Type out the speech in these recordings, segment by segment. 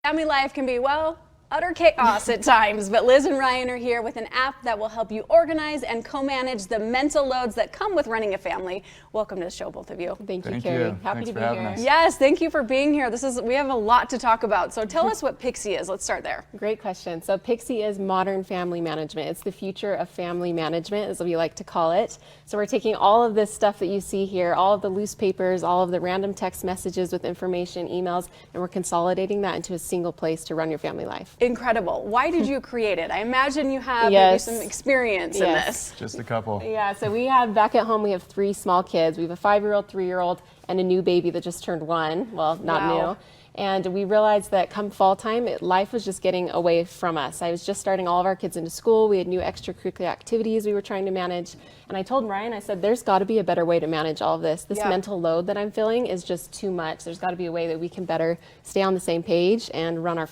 Family life can be, well, utter chaos at times, but Liz and Ryan are here with an app that will help you organize and co-manage the mental loads that come with running a family. Welcome to the show, both of you. Thank you, Carrie. Happy to be here. Yes, thank you for being here. We have a lot to talk about. So tell us what Pixie is. Let's start there. Great question. So Pixie is modern family management. It's the future of family management, as we like to call it. So we're taking all of this stuff that you see here, all of the loose papers, all of the random text messages with information, emails, and we're consolidating that into a single place to run your family life. Incredible. Why did you create it? I imagine you have maybe some experience in this. Just a couple. Yeah, so back at home, we have 3 small kids. We have a 5-year-old, 3-year-old, and a new baby that just turned 1. Well, not new. And we realized that come fall time, life was just getting away from us. I was just starting all of our kids into school. We had new extracurricular activities we were trying to manage. And I told Ryan, I said, there's got to be a better way to manage all of this. This mental load that I'm feeling is just too much. There's got to be a way that we can better stay on the same page and run our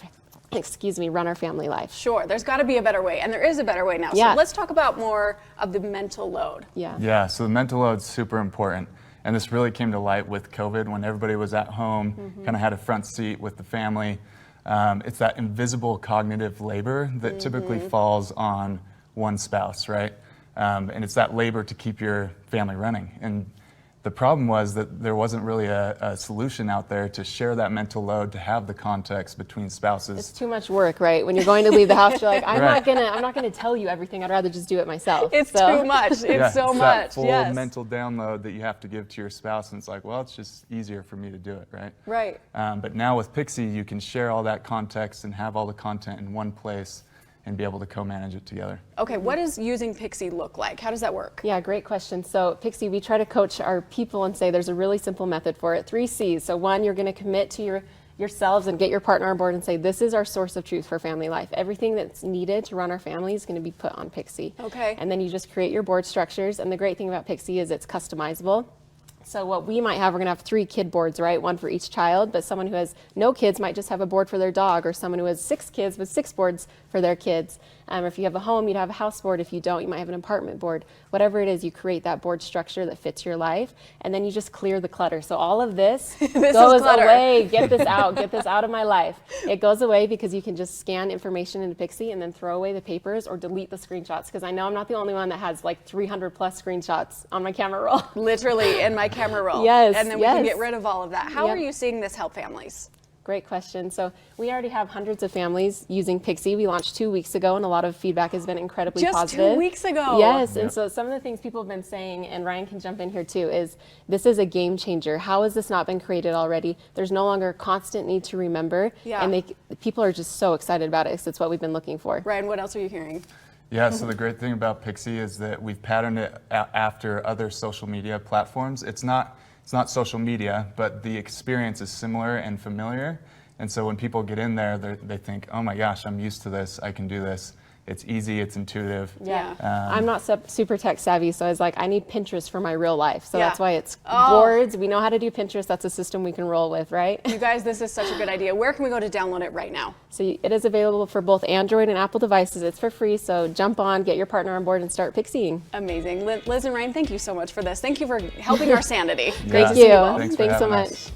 family life. Sure, there's got to be a better way, and there is a better way now. So let's talk about more of the mental load. Yeah, so the mental load's super important. And this really came to light with COVID when everybody was at home, kind of had a front seat with the family. It's that invisible cognitive labor that typically falls on one spouse, right? And it's that labor to keep your family running. And the problem was that there wasn't really a solution out there to share that mental load, to have the context between spouses. It's too much work, right? When you're going to leave the house, you're like, I'm not gonna tell you everything. I'd rather just do it myself. It's too much. It's so it's much. That full mental download that you have to give to your spouse, and it's like, well, it's just easier for me to do it, right? Right. But now with Pixie, you can share all that context and have all the content in one place and be able to co-manage it together. Okay, what does using Pixie look like? How does that work? Yeah, great question. So Pixie, we try to coach our people and say there's a really simple method for it. 3 C's. So 1, you're going to commit to yourselves and get your partner on board and say, this is our source of truth for family life. Everything that's needed to run our family is going to be put on Pixie. Okay. And then you just create your board structures. And the great thing about Pixie is it's customizable. So what we might have, we're going to have 3 kid boards, right? 1 for each child, but someone who has no kids might just have a board for their dog, or someone who has 6 kids with 6 boards for their kids. If you have a home, you'd have a house board. If you don't, you might have an apartment board. Whatever it is, you create that board structure that fits your life, and then you just clear the clutter. So all of this goes away. Get this out. Get this out of my life. It goes away because you can just scan information into Pixie and then throw away the papers or delete the screenshots, because I know I'm not the only one that has like 300 plus screenshots on my camera roll. Literally in my camera roll. Yes. And then we can get rid of all of that. How are you seeing this help families? Great question. So we already have hundreds of families using Pixie. We launched 2 weeks ago, and a lot of feedback has been incredibly positive. Just 2 weeks ago? Yes, and so some of the things people have been saying, and Ryan can jump in here too, is this is a game changer. How has this not been created already? There's no longer a constant need to remember, and people are just so excited about it because it's what we've been looking for. Ryan, what else are you hearing? Yeah, so the great thing about Pixie is that we've patterned it after other social media platforms. It's not social media, but the experience is similar and familiar. And so when people get in there, they think, oh my gosh, I'm used to this, I can do this. It's easy, it's intuitive. I'm not super tech savvy, so I was like, I need Pinterest for my real life. So that's why it's boards. We know how to do Pinterest. That's a system we can roll with, right? You guys, this is such a good idea. Where can we go to download it right now? So it is available for both Android and Apple devices. It's for free, so jump on, get your partner on board, and start Pixieing. Amazing. Liz and Ryan, thank you so much for this. Thank you for helping our sanity. Thank you. Thanks so much.